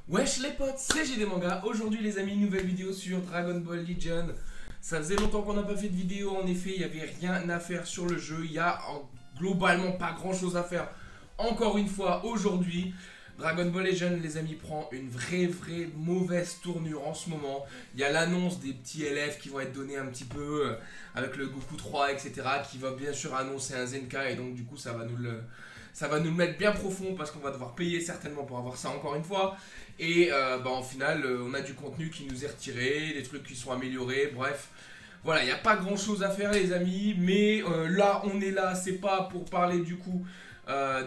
Wesh les potes, c'est GD Manga. Aujourd'hui les amis, nouvelle vidéo sur Dragon Ball Legend. Ça faisait longtemps qu'on n'a pas fait de vidéo, en effet, il n'y avait rien à faire sur le jeu. Il y a globalement pas grand chose à faire. Encore une fois, aujourd'hui, Dragon Ball Legend, les amis, prend une vraie mauvaise tournure en ce moment. Il y a l'annonce des petits LF qui vont être donnés un petit peu avec le Goku 3, etc. Qui va bien sûr annoncer un Zenka et donc du coup ça va nous le mettre bien profond parce qu'on va devoir payer certainement pour avoir ça encore une fois. Et en final, on a du contenu qui nous est retiré, des trucs qui sont améliorés, bref. Voilà, il n'y a pas grand chose à faire les amis, mais là on est là, c'est pas pour parler du coup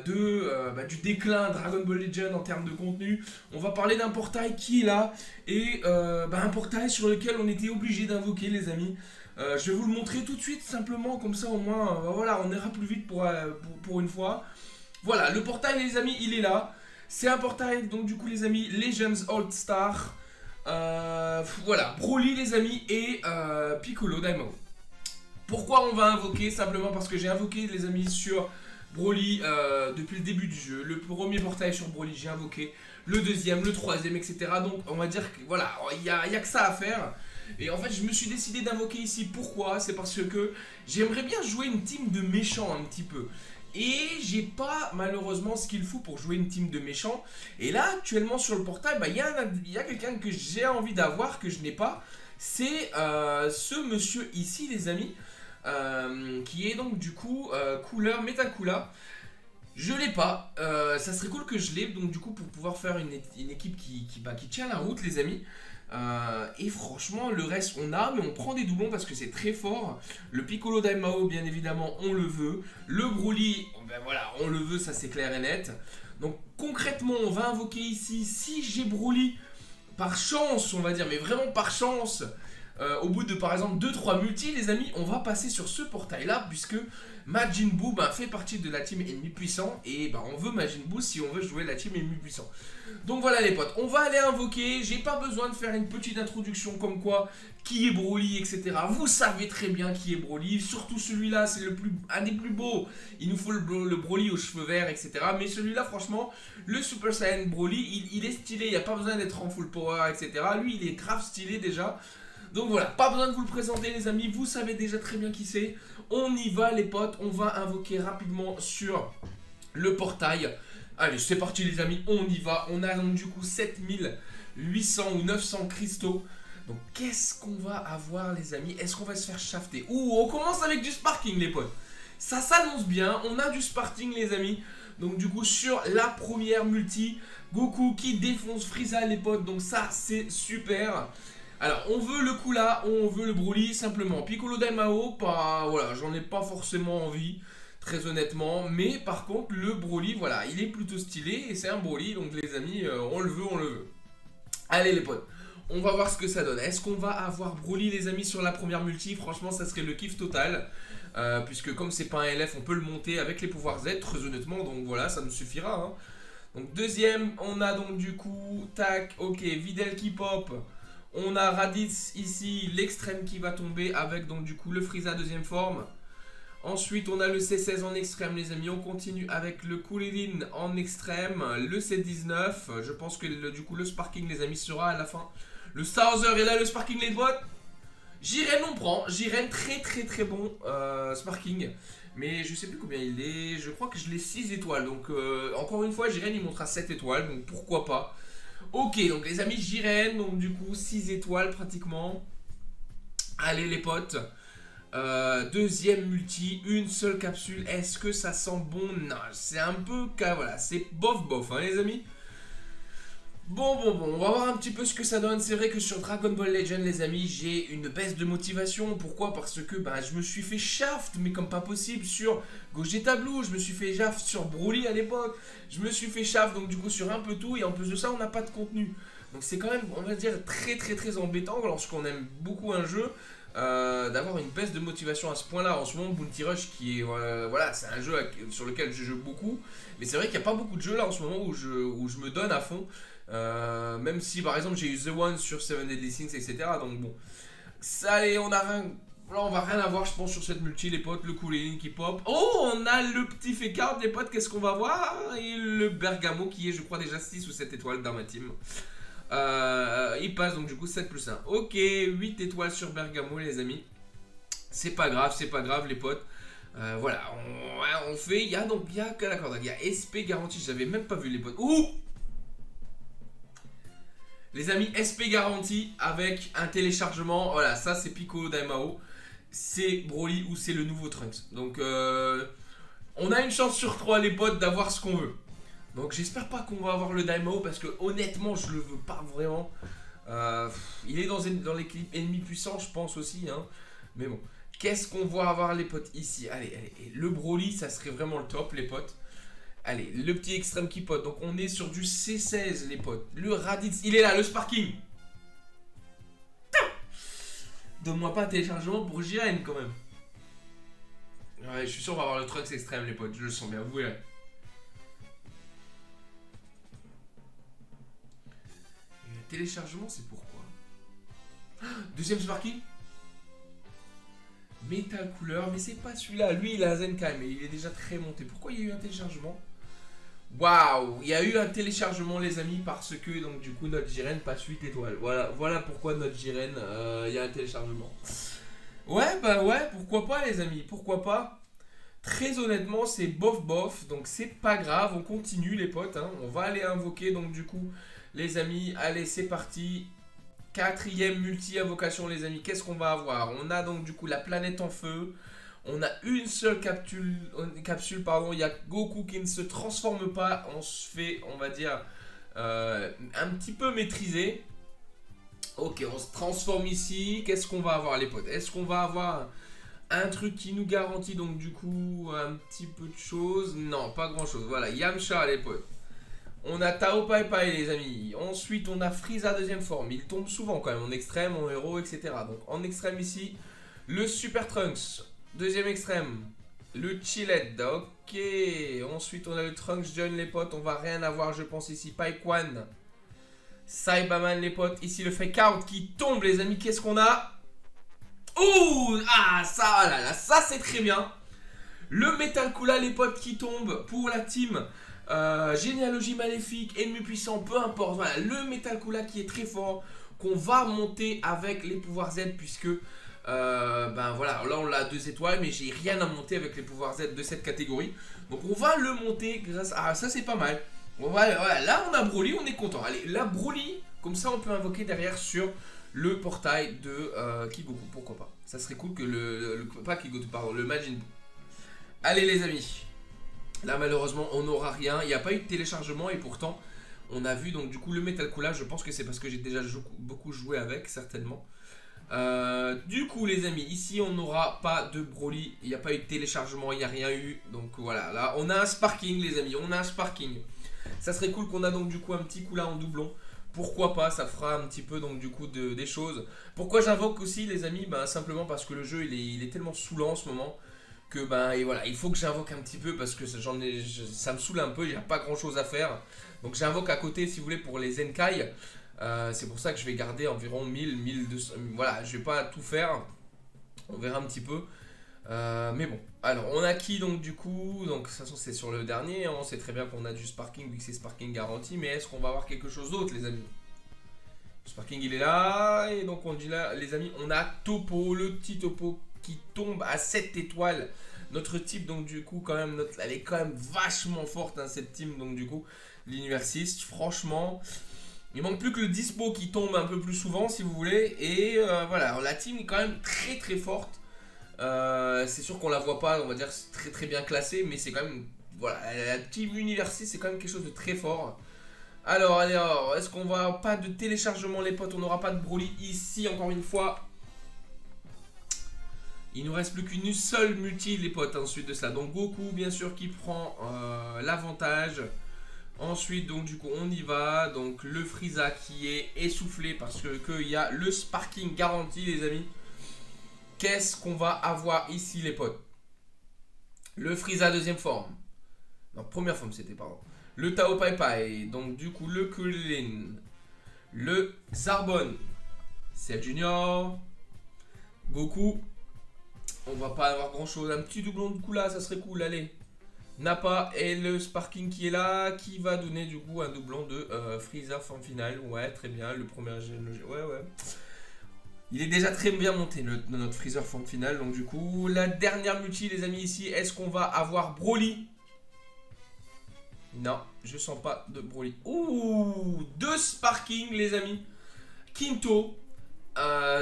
du déclin Dragon Ball Legend en termes de contenu. On va parler d'un portail qui est là, et un portail sur lequel on était obligé d'invoquer les amis. Je vais vous le montrer tout de suite simplement, comme ça au moins, voilà, on ira plus vite pour une fois. Voilà, le portail les amis, il est là. C'est un portail, donc du coup les amis, Legends All Star. Voilà, Broly les amis et Piccolo Daimao. Pourquoi on va invoquer? Simplement parce que j'ai invoqué les amis sur Broly depuis le début du jeu. Le premier portail sur Broly j'ai invoqué, le deuxième, le troisième, etc. Donc on va dire que voilà, il y a que ça à faire. Et en fait je me suis décidé d'invoquer ici. Pourquoi? C'est parce que j'aimerais bien jouer une team de méchants un petit peu. Et j'ai pas malheureusement ce qu'il faut pour jouer une team de méchants. Et là actuellement sur le portail, il y a quelqu'un que j'ai envie d'avoir, que je n'ai pas. C'est ce monsieur ici les amis, qui est donc du coup couleur Metacoola. Je l'ai pas, ça serait cool que je l'ai, donc du coup pour pouvoir faire une équipe qui tient la route les amis. Et franchement le reste on a, mais on prend des doublons parce que c'est très fort. Le Piccolo Daimao bien évidemment on le veut. Le Broly, ben voilà, on le veut, ça c'est clair et net. Donc concrètement on va invoquer ici, si j'ai Broly par chance on va dire, mais vraiment par chance, au bout de par exemple 2-3 multis les amis, on va passer sur ce portail là, puisque Majin Buu fait partie de la team ennemi puissant. Et on veut Majin Buu si on veut jouer la team ennemi puissant. Donc voilà les potes, on va aller invoquer. J'ai pas besoin de faire une petite introduction comme quoi qui est Broly, etc. Vous savez très bien qui est Broly. Surtout celui-là, c'est un des plus beaux. Il nous faut le Broly aux cheveux verts, etc. Mais celui-là, franchement, le Super Saiyan Broly, il est stylé. Il n'y a pas besoin d'être en full power, etc. Lui, il est grave stylé déjà. Donc voilà, pas besoin de vous le présenter les amis, vous savez déjà très bien qui c'est. On y va les potes, on va invoquer rapidement sur le portail. Allez, c'est parti les amis, on y va. On a donc du coup 7800 ou 900 cristaux. Donc qu'est-ce qu'on va avoir les amis? Est-ce qu'on va se faire shafter? Ouh, on commence avec du sparking les potes. Ça s'annonce bien, on a du sparking les amis. Donc du coup sur la première multi, Goku qui défonce Frieza les potes. Donc ça c'est super. Alors, on veut le Kula, on veut le Broly, simplement. Piccolo Daimao, voilà, j'en ai pas forcément envie, très honnêtement. Mais par contre, le Broly, voilà, il est plutôt stylé et c'est un Broly. Donc les amis, on le veut, on le veut. Allez les potes, on va voir ce que ça donne. Est-ce qu'on va avoir Broly les amis sur la première multi? Franchement, ça serait le kiff total. Puisque comme c'est pas un LF, on peut le monter avec les pouvoirs Z, très honnêtement. Donc voilà, ça nous suffira. Hein. Donc deuxième, on a donc du coup, tac, ok, Videl qui pop. On a Raditz ici, l'extrême qui va tomber avec donc du coup le Frieza deuxième forme. Ensuite on a le C16 en extrême les amis, on continue avec le Kuririn en extrême, le C19. Je pense que du coup le Sparking les amis sera à la fin. Le Starzer est là, le Sparking les boîtes. Jiren on prend, Jiren très bon Sparking. Mais je sais plus combien il est, je crois que je l'ai 6 étoiles. Donc encore une fois Jiren il montera 7 étoiles, donc pourquoi pas. Ok, donc les amis, Jiren, donc du coup 6 étoiles pratiquement. Allez les potes, deuxième multi, une seule capsule. Est-ce que ça sent bon? Non, c'est un peu, voilà, c'est bof hein les amis. Bon, on va voir un petit peu ce que ça donne. C'est vrai que sur Dragon Ball Legend les amis, j'ai une baisse de motivation. Pourquoi? Parce que je me suis fait shaft, mais comme pas possible, sur Gogeta Blue. Je me suis fait shaft sur Broly à l'époque. Je me suis fait shaft donc du coup sur un peu tout. Et en plus de ça on n'a pas de contenu. Donc c'est quand même, on va dire, très embêtant lorsqu'on aime beaucoup un jeu, d'avoir une baisse de motivation à ce point là. En ce moment Bounty Rush qui est, voilà, c'est un jeu sur lequel je joue beaucoup. Mais c'est vrai qu'il n'y a pas beaucoup de jeux là en ce moment où je me donne à fond. Même si par exemple j'ai eu The One sur Seven Deadly Sins, etc. Donc bon, ça, allez, on a Là, on va rien avoir, je pense, sur cette multi, les potes. Le Cooling qui pop. Oh, on a le petit Fécard, les potes. Qu'est-ce qu'on va voir? Et le Bergamo qui est, je crois, déjà 6 ou 7 étoiles dans ma team. Il passe donc du coup 7 plus 1. Ok, 8 étoiles sur Bergamo, les amis. C'est pas grave, les potes. Voilà, on fait. Il y a donc, d'accord, il y a SP garantie. J'avais même pas vu, les potes. Ouh! Les amis, SP garantie avec un téléchargement. Voilà, ça c'est Piccolo Daimao. C'est Broly ou c'est le nouveau Trunks. Donc, on a une chance sur 3, les potes, d'avoir ce qu'on veut. Donc, j'espère pas qu'on va avoir le Daimao parce que honnêtement, je le veux pas vraiment. Il est dans l'équipe ennemi puissant, je pense aussi. Hein. Mais bon, qu'est-ce qu'on va avoir, les potes, ici? Allez, allez. Le Broly, ça serait vraiment le top, les potes. Allez, le petit extrême qui pote. Donc, on est sur du C16, les potes. Le Raditz, il est là, le Sparking. Donne-moi pas un téléchargement pour Jiren quand même. Ouais, je suis sûr qu'on va avoir le Trunks extrême, les potes. Je le sens bien, vous verrez. Et le téléchargement, c'est pourquoi? Deuxième Sparky. Metal couleur, mais c'est pas celui-là. Lui, il a un Zenkai, mais il est déjà très monté. Pourquoi il y a eu un téléchargement? Waouh, il y a eu un téléchargement, les amis, parce que donc du coup notre Jiren passe 8 étoiles. Voilà pourquoi notre Jiren, il y a un téléchargement. Ouais, bah ouais, pourquoi pas, les amis, pourquoi pas. Très honnêtement, c'est bof, donc c'est pas grave, on continue, les potes. Hein. On va aller invoquer, donc du coup, les amis, allez, c'est parti. Quatrième multi-invocation, les amis, qu'est-ce qu'on va avoir? On a donc du coup la planète en feu. On a une seule capsule, il y a Goku qui ne se transforme pas. On se fait, on va dire, un petit peu maîtriser. Ok, on se transforme ici. Qu'est-ce qu'on va avoir, les potes? Est-ce qu'on va avoir un truc qui nous garantit donc du coup un petit peu de choses? Non, pas grand-chose. Voilà, Yamcha, les potes. On a Tao Pai Pai, les amis. Ensuite, on a Frieza deuxième forme. Il tombe souvent quand même en extrême, en héros, etc. Donc en extrême ici, le Super Trunks. Deuxième extrême, le Chilled, ok. Ensuite, on a le Trunks John, les potes. On va rien avoir, je pense, ici. Paikwan, Saibaman, les potes. Ici, le Fake Out qui tombe, les amis. Qu'est-ce qu'on a? Ouh, ah, ça, là, ça, c'est très bien. Le Metal Kula, les potes, qui tombe pour la team. Généalogie maléfique, ennemi puissant, peu importe. Voilà, le Metal Kula qui est très fort. Qu'on va monter avec les pouvoirs Z, puisque... ben voilà, là on l'a à 2 étoiles, mais j'ai rien à monter avec les pouvoirs Z de cette catégorie. Donc on va le monter grâce à... Ah, ça c'est pas mal. On va, voilà, là on a Broly, on est content. Allez, là Broly, comme ça on peut invoquer derrière sur le portail de Kigoku, pourquoi pas. Ça serait cool que pas Kigoku, pardon, le Majin Buu. Allez les amis, là malheureusement on n'aura rien. Il n'y a pas eu de téléchargement et pourtant on a vu donc du coup le Metal Kula. Je pense que c'est parce que j'ai déjà beaucoup joué avec, certainement. Du coup les amis, ici on n'aura pas de Broly. Il n'y a pas eu de téléchargement, il n'y a rien eu. Donc voilà, là on a un Sparking, les amis, on a un Sparking. Ça serait cool qu'on a donc du coup un petit Kula en doublon. Pourquoi pas, ça fera un petit peu donc du coup des choses. Pourquoi j'invoque aussi les amis? Ben simplement parce que le jeu il est tellement saoulant en ce moment que ben et voilà, il faut que j'invoque un petit peu parce que ça me saoule un peu, il n'y a pas grand chose à faire. Donc j'invoque à côté si vous voulez pour les Zenkai. C'est pour ça que je vais garder environ 1000, 1200. Voilà, je vais pas tout faire. On verra un petit peu. Mais bon, alors on a qui donc du coup? Donc de toute façon c'est sur le dernier. On sait très bien qu'on a du Sparking vu que c'est Sparking garanti. Mais est-ce qu'on va avoir quelque chose d'autre, les amis? Le Sparking il est là. Et donc on dit là, les amis, on a Topo, le petit Topo qui tombe à 7 étoiles. Notre type donc du coup quand même, elle est quand même vachement forte hein, cette team donc du coup. L'univers 6, franchement... Il manque plus que le Dispo qui tombe un peu plus souvent si vous voulez. Et voilà, la team est quand même très très forte. C'est sûr qu'on la voit pas, on va dire très très bien classée. Mais c'est quand même, voilà, la team Univers 6 c'est quand même quelque chose de très fort. Alors, est-ce qu'on va pas de téléchargement les potes? On n'aura pas de Broly ici encore une fois. Il nous reste plus qu'une seule multi les potes ensuite de ça. Donc Goku bien sûr qui prend l'avantage. Ensuite, donc du coup, on y va. Donc le Frieza qui est essoufflé parce que y a le Sparking garanti, les amis. Qu'est-ce qu'on va avoir ici, les potes? Le Frieza deuxième forme. Non, première forme, c'était, pardon. Le Tao Pai Pai. Donc du coup, le Kulin. Le Zarbon. Cell Junior. Goku. On va pas avoir grand chose. Un petit doublon de Kula, ça serait cool. Allez. Nappa et le Sparking qui est là, qui va donner du coup un doublon de Freezer forme finale. Ouais, très bien. Le premier ouais, ouais. Il est déjà très bien monté notre Freezer forme finale. Donc du coup, la dernière multi, les amis, ici, est-ce qu'on va avoir Broly? Non, je sens pas de Broly. Ouh, 2 Sparking, les amis. Quinto.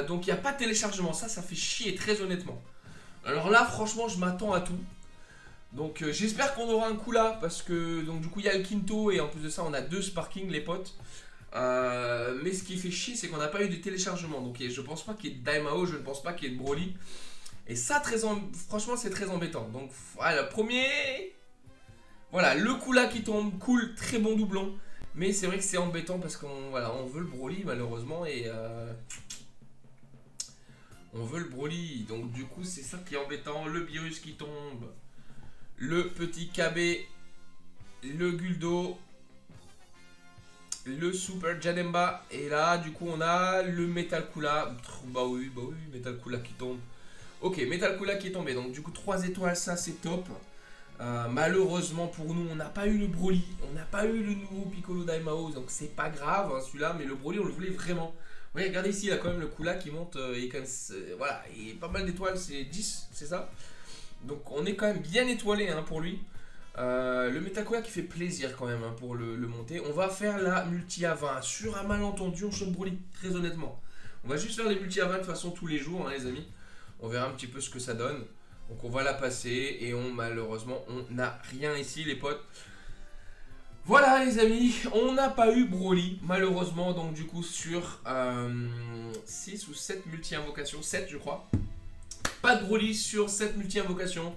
Donc il n'y a pas de téléchargement. Ça fait chier, très honnêtement. Alors là, franchement, je m'attends à tout. Donc j'espère qu'on aura un coup là. Parce que donc du coup, il y a le Quinto. Et en plus de ça, on a 2 Sparking, les potes. Mais ce qui fait chier, c'est qu'on n'a pas eu de téléchargement. Donc je pense pas qu'il y ait de Daimao. Je ne pense pas qu'il y ait de Broly. Et ça, franchement, c'est très embêtant. Donc voilà, le premier... Voilà, le coup là qui tombe, cool, très bon doublon. Mais c'est vrai que c'est embêtant parce qu'on voilà, on veut le Broly malheureusement et on veut le Broly. Donc du coup c'est ça qui est embêtant. Le virus qui tombe, le petit KB, le Guldo, le Super Janemba. Et là du coup on a le Metal Kula. Bah oui, Metal Kula qui tombe. Ok, Metal Kula qui est tombé. Donc du coup 3 étoiles, ça c'est top. Malheureusement pour nous, on n'a pas eu le Broly, on n'a pas eu le nouveau Piccolo Daimao, donc c'est pas grave hein, celui-là, mais le Broly on le voulait vraiment. Oui, regardez ici, il a quand même le Kula qui monte, et quand même, voilà, il y a pas mal d'étoiles, c'est 10, c'est ça. Donc on est quand même bien étoilé hein, pour lui. Le Metakula qui fait plaisir quand même hein, pour le monter. On va faire la multi à 20, sur un malentendu on chope Broly, très honnêtement. On va juste faire les multi à 20 de toute façon tous les jours hein, les amis. On verra un petit peu ce que ça donne. Donc on va la passer et malheureusement on n'a rien ici les potes. Voilà les amis, on n'a pas eu Broly malheureusement. Donc du coup sur 6 ou 7 multi-invocations, 7 je crois. Pas de Broly sur 7 multi-invocations.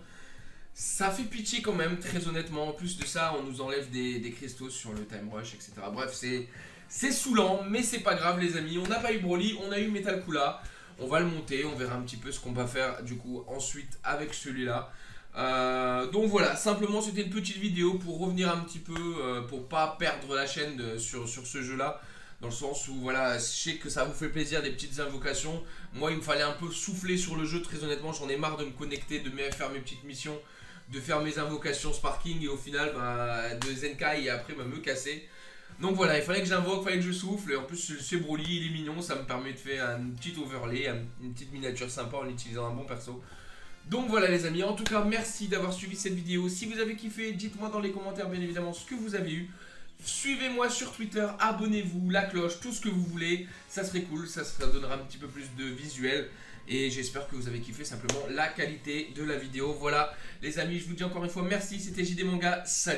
Ça fait pitié quand même très honnêtement. En plus de ça on nous enlève des cristaux sur le time rush etc. Bref c'est saoulant mais c'est pas grave les amis. On n'a pas eu Broly, on a eu Metal Kula. On va le monter, on verra un petit peu ce qu'on va faire du coup ensuite avec celui-là. Donc voilà, simplement c'était une petite vidéo pour revenir un petit peu, pour pas perdre la chaîne sur ce jeu-là. Dans le sens où voilà, je sais que ça vous fait plaisir des petites invocations. Moi il me fallait un peu souffler sur le jeu, très honnêtement j'en ai marre de me connecter, de faire mes petites missions, de faire mes invocations Sparking et au final de Zenkai et après me casser. Donc voilà, il fallait que j'invoque, il fallait que je souffle. Et en plus, ce Broly, il est mignon. Ça me permet de faire un petit overlay, une petite miniature sympa en utilisant un bon perso. Donc voilà les amis, en tout cas, merci d'avoir suivi cette vidéo. Si vous avez kiffé, dites-moi dans les commentaires bien évidemment ce que vous avez eu. Suivez-moi sur Twitter, abonnez-vous, la cloche, tout ce que vous voulez. Ça serait cool, ça donnera un petit peu plus de visuel. Et j'espère que vous avez kiffé simplement la qualité de la vidéo. Voilà les amis, je vous dis encore une fois merci. C'était JD Manga, salut.